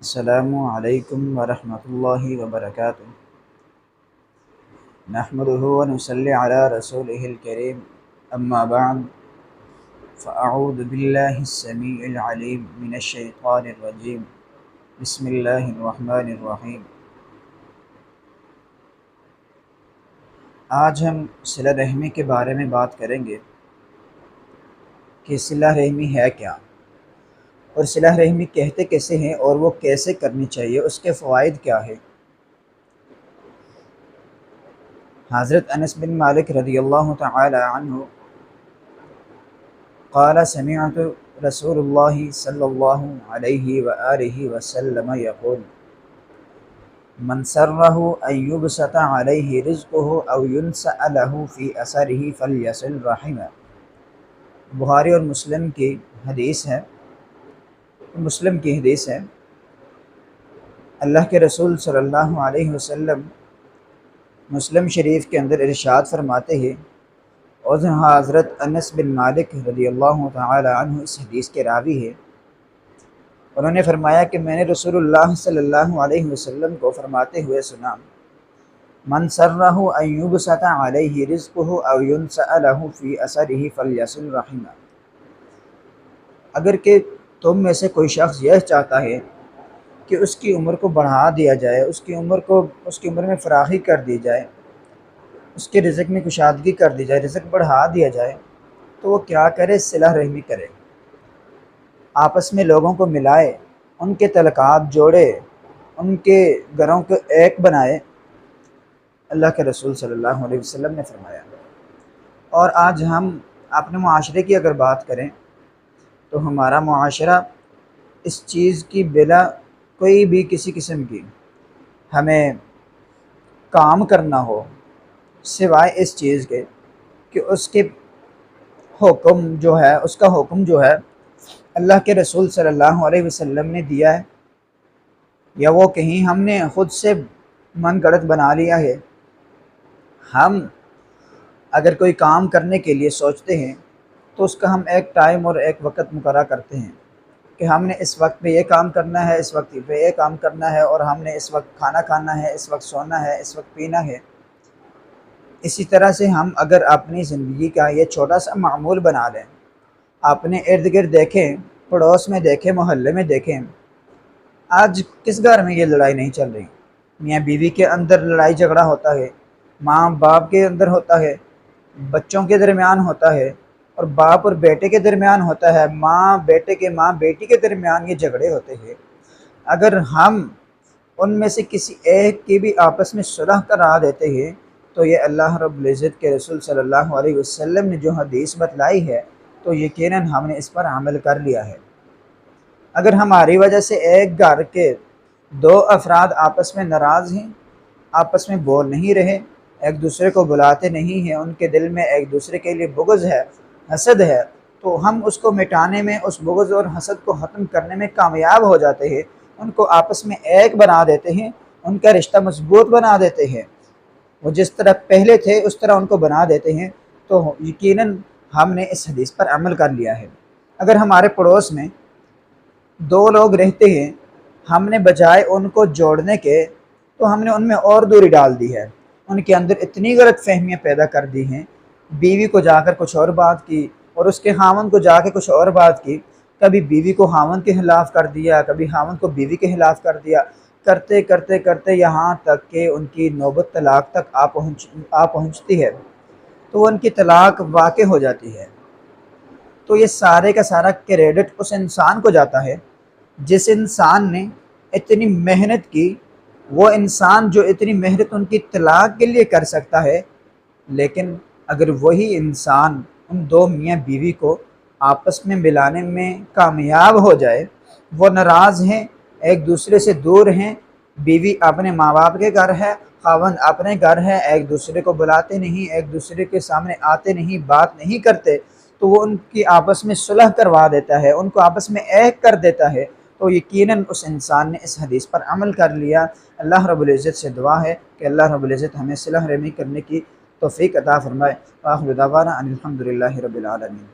السلام علیکم ورحمۃ اللہ وبرکاتہ نحمده ونصلی علی رسولہ الکریم اما بعد فاعوذ باللہ السمیع العلیم من الشیطان الرجیم بسم اللہ الرحمن الرحیم۔ آج ہم صلہ رحمی کے بارے میں بات کریں گے کہ صلہ رحمی ہے کیا، اور صلہ رحمی کہتے کیسے ہیں اور وہ کیسے کرنی چاہیے، اس کے فوائد کیا ہے۔ حضرت انس بن مالک رضی اللہ تعالی عنہ قال سمعت رسول اللہ صلی اللہ علیہ وآلہ وسلم یقول من سرہ ان یبسط علیہ رزقہ او ینسأ لہ فی اثرہ فلیصل رحمہ۔ بخاری اور مسلم کی حدیث ہے، اللہ کے رسول صلی اللہ علیہ وسلم مسلم شریف کے اندر ارشاد فرماتے ہیں، اور حضرت انس بن مالک رضی اللہ تعالی عنہ اس حدیث کے راوی ہے۔ انہوں نے فرمایا کہ میں نے رسول اللہ صلی اللہ علیہ وسلم کو فرماتے ہوئے سنا، من سرہ ان یبسط علیہ رزقہ او ینسأ لہ فی اثرہ فلیصل رحمہ۔ اگر کہ تم میں سے کوئی شخص یہ چاہتا ہے کہ اس کی عمر کو بڑھا دیا جائے، اس کی عمر میں فراخی کر دی جائے، اس کے رزق میں کشادگی کر دی جائے، رزق بڑھا دیا جائے، تو وہ کیا کرے؟ صلہ رحمی کرے، آپس میں لوگوں کو ملائے، ان کے تعلقات جوڑے، ان کے گھروں کو ایک بنائے، اللہ کے رسول صلی اللہ علیہ وسلم نے فرمایا۔ اور آج ہم اپنے معاشرے کی اگر بات کریں تو ہمارا معاشرہ اس چیز کی بلا کوئی بھی کسی قسم کی ہمیں کام کرنا ہو سوائے اس چیز کے کہ اس کا حکم جو ہے اللہ کے رسول صلی اللہ علیہ وسلم نے دیا ہے، یا وہ کہیں ہم نے خود سے من گڑت بنا لیا ہے۔ ہم اگر کوئی کام کرنے کے لیے سوچتے ہیں تو اس کا ہم ایک ٹائم اور ایک وقت مقررہ کرتے ہیں کہ ہم نے اس وقت پہ یہ کام کرنا ہے، اس وقت پہ یہ کام کرنا ہے، اور ہم نے اس وقت کھانا کھانا ہے، اس وقت سونا ہے، اس وقت پینا ہے۔ اسی طرح سے ہم اگر اپنی زندگی کا یہ چھوٹا سا معمول بنا لیں، اپنے ارد گرد دیکھیں، پڑوس میں دیکھیں، محلے میں دیکھیں، آج کس گھر میں یہ لڑائی نہیں چل رہی؟ میاں بیوی کے اندر لڑائی جھگڑا ہوتا ہے، ماں باپ کے اندر ہوتا ہے، بچوں کے درمیان ہوتا ہے، اور باپ اور بیٹے کے درمیان ہوتا ہے، ماں بیٹی کے درمیان یہ جھگڑے ہوتے ہیں۔ اگر ہم ان میں سے کسی ایک کی بھی آپس میں صلح کرا دیتے ہیں تو یہ اللہ رب العزت کے رسول صلی اللہ علیہ وسلم نے جو حدیث بتلائی ہے تو یقیناً ہم نے اس پر عمل کر لیا ہے۔ اگر ہماری وجہ سے ایک گھر کے دو افراد آپس میں ناراض ہیں، آپس میں بول نہیں رہے، ایک دوسرے کو بلاتے نہیں ہیں، ان کے دل میں ایک دوسرے کے لیے بغض ہے، حسد ہے، تو ہم اس کو مٹانے میں، اس بغض اور حسد کو ختم کرنے میں کامیاب ہو جاتے ہیں، ان کو آپس میں ایک بنا دیتے ہیں، ان کا رشتہ مضبوط بنا دیتے ہیں، وہ جس طرح پہلے تھے اس طرح ان کو بنا دیتے ہیں، تو یقیناً ہم نے اس حدیث پر عمل کر لیا ہے۔ اگر ہمارے پڑوس میں دو لوگ رہتے ہیں، ہم نے بجائے ان کو جوڑنے کے تو ہم نے ان میں اور دوری ڈال دی ہے، ان کے اندر اتنی غلط فہمیاں پیدا کر دی ہیں، بیوی کو جا کر کچھ اور بات کی اور اس کے خاوند کو جا کے کچھ اور بات کی، کبھی بیوی کو خاوند کے خلاف کر دیا، کبھی خاوند کو بیوی کے خلاف کر دیا، کرتے کرتے کرتے یہاں تک کہ ان کی نوبت طلاق تک آ پہنچتی ہے، تو وہ ان کی طلاق واقع ہو جاتی ہے۔ تو یہ سارے کا سارا کریڈٹ اس انسان کو جاتا ہے جس انسان نے اتنی محنت کی، وہ انسان جو اتنی محنت ان کی طلاق کے لیے کر سکتا ہے، لیکن اگر وہی انسان ان دو میاں بیوی کو آپس میں ملانے میں کامیاب ہو جائے، وہ ناراض ہیں، ایک دوسرے سے دور ہیں، بیوی اپنے ماں باپ کے گھر ہے، خاوند اپنے گھر ہے، ایک دوسرے کو بلاتے نہیں، ایک دوسرے کے سامنے آتے نہیں، بات نہیں کرتے، تو وہ ان کی آپس میں صلح کروا دیتا ہے، ان کو آپس میں ایک کر دیتا ہے، تو یقیناً اس انسان نے اس حدیث پر عمل کر لیا۔ اللہ رب العزت سے دعا ہے کہ اللہ رب العزت ہمیں صلح رحمی کرنے کی توفیق عطا فرمائے۔ وآخر دعوانا ان الحمد للہ رب العالمین۔